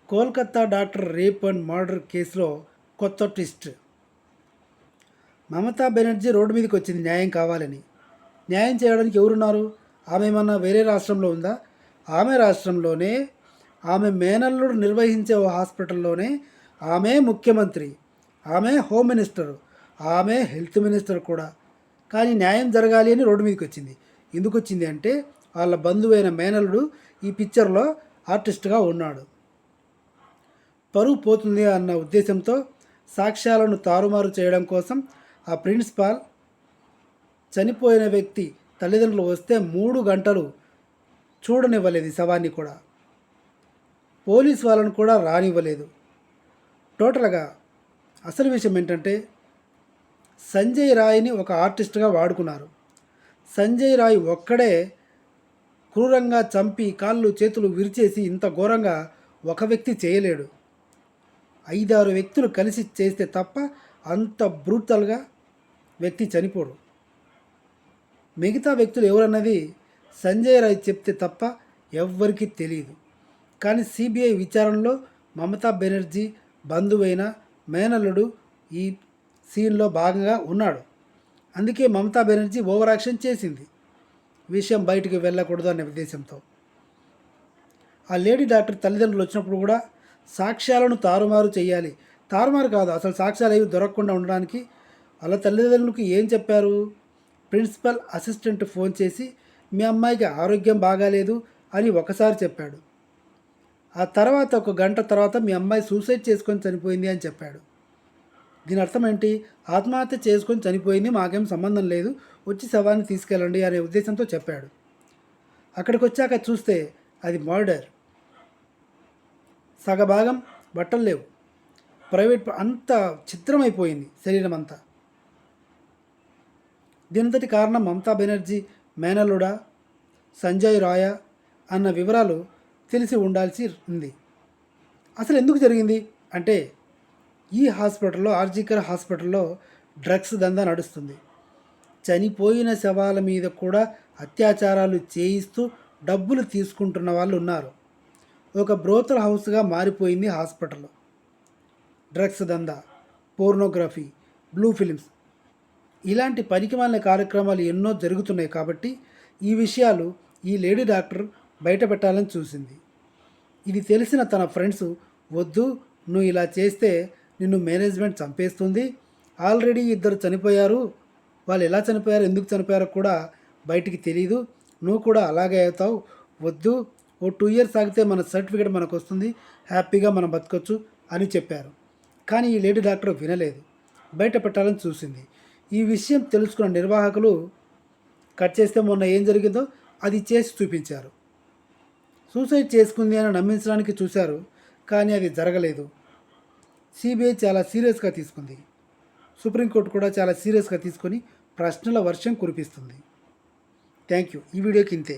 Kolkata doctor rape and murder కేసులో కొత్త twist. Mamata Banerjee road మీదకి వచ్చింది న్యాయం కావాలని. న్యాయం చేయడానికి ఎవరున్నారు? ఆమె ఏమన్నా వేరే రాష్ట్రంలో ఉందా? ఆమె రాష్ట్రంలోనే, ఆమె మేనల్లుడు నిర్వహించే ఓ హాస్పిటల్లోనే ఆమె ముఖ్యమంత్రి, ఆమె హోమ్ మినిస్టరు, ఆమె హెల్త్ మినిస్టర్ కూడా. కానీ న్యాయం జరగాలి అని రోడ్డు మీదకి వచ్చింది. ఎందుకు వచ్చింది అంటే వాళ్ళ బంధువైన మేనల్లుడు ఈ పిక్చర్లో ఆర్టిస్ట్గా ఉన్నాడు. పరువు పోతుంది అన్న ఉద్దేశంతో సాక్ష్యాలను తారుమారు చేయడం కోసం ఆ ప్రిన్సిపాల్ చనిపోయిన వ్యక్తి తల్లిదండ్రులు వస్తే 3 గంటలు చూడనివ్వలేదు ఈ శవాన్ని కూడా. పోలీస్ వాళ్ళను కూడా రానివ్వలేదు. టోటల్గా అసలు విషయం ఏంటంటే సంజయ్ రాయ్ని ఒక ఆర్టిస్ట్గా వాడుకున్నారు. సంజయ్ రాయ్ ఒక్కడే క్రూరంగా చంపి కాళ్ళు చేతులు విరిచేసి ఇంత ఘోరంగా ఒక వ్యక్తి చేయలేడు. 5-6 వ్యక్తులు కలిసి చేస్తే తప్ప అంత బ్రూటల్గా వ్యక్తి చనిపోడు. మిగతా వ్యక్తులు ఎవరన్నది సంజయ్ రాయ్ చెప్తే తప్ప ఎవ్వరికీ తెలియదు. కానీ సిబిఐ విచారణలో మమతా బెనర్జీ బంధువైన మేనల్లుడు ఈ సీన్లో భాగంగా ఉన్నాడు. అందుకే మమతా బెనర్జీ ఓవర్ యాక్షన్ చేసింది, విషయం బయటికి వెళ్ళకూడదు అనే ఉద్దేశంతో. ఆ లేడీ డాక్టర్ తల్లిదండ్రులు వచ్చినప్పుడు కూడా సాక్ష్యాలను తారుమారు చేయాలి. తారుమారు కాదు, అసలు సాక్ష్యాలు ఏవి దొరకకుండా ఉండడానికి వాళ్ళ తల్లిదండ్రులకు ఏం చెప్పారు? ప్రిన్సిపల్ అసిస్టెంట్ ఫోన్ చేసి మీ అమ్మాయికి ఆరోగ్యం బాగాలేదు అని ఒకసారి చెప్పాడు. ఆ తర్వాత 1 గంట తర్వాత మీ అమ్మాయి సూసైడ్ చేసుకొని చనిపోయింది అని చెప్పాడు. దీని అర్థం ఏంటి? ఆత్మహత్య చేసుకొని చనిపోయింది, మాకేం సంబంధం లేదు, వచ్చి శవాన్ని తీసుకెళ్ళండి అనే ఉద్దేశంతో చెప్పాడు. అక్కడికి వచ్చాక చూస్తే అది మర్డర్. సగభాగం బట్టలు లేవు, ప్రైవేట్ అంత చిత్రమైపోయింది శరీరం అంతా. దీనంతటి కారణం మమతా బెనర్జీ మేనల్లుడా, సంజయ్ రాయా అన్న వివరాలు తెలిసి ఉండాల్సి ఉంది. అసలు ఎందుకు జరిగింది అంటే ఈ హాస్పిటల్లో, ఆర్జికర్ హాస్పిటల్లో డ్రగ్స్ దందా నడుస్తుంది. చనిపోయిన శవాల మీద కూడా అత్యాచారాలు చేయిస్తూ డబ్బులు తీసుకుంటున్న వాళ్ళు ఉన్నారు. ఒక బ్రోతల్ హౌస్గా మారిపోయింది హాస్పిటల్. డ్రగ్స్ దందా, పోర్నోగ్రఫీ, బ్లూ ఫిలిమ్స్ ఇలాంటి పనికిమాలిన కార్యక్రమాలు ఎన్నో జరుగుతున్నాయి. కాబట్టి ఈ విషయాలు ఈ లేడీ డాక్టర్ బయట పెట్టాలని చూసింది. ఇది తెలిసిన తన ఫ్రెండ్స్, వద్దు నువ్వు ఇలా చేస్తే నిన్ను మేనేజ్మెంట్ చంపేస్తుంది, ఆల్రెడీ 2 చనిపోయారు, వాళ్ళు ఎలా చనిపోయారు, ఎందుకు చనిపోయారో కూడా బయటికి తెలీదు, నువ్వు కూడా అలాగే అవుతావు, వద్దు, ఓ 2 ఇయర్స్ ఆగితే మన సర్టిఫికేట్ మనకు వస్తుంది, హ్యాపీగా మనం బతకొచ్చు అని చెప్పారు. కానీ ఈ లేడీ డాక్టర్ వినలేదు, బయట పెట్టాలని చూసింది. ఈ విషయం తెలుసుకున్న నిర్వాహకులు కట్ చేస్తే మొన్న ఏం జరిగిందో అది చేసి చూపించారు. సూసైడ్ చేసుకుంది అని నమ్మించడానికి చూశారు, కానీ అది జరగలేదు. సిబిఐ చాలా సీరియస్గా తీసుకుంది. సుప్రీంకోర్టు కూడా చాలా సీరియస్గా తీసుకొని ప్రశ్నల వర్షం కురిపిస్తుంది. Thank you. ఈ వీడియోకి ఇంతే.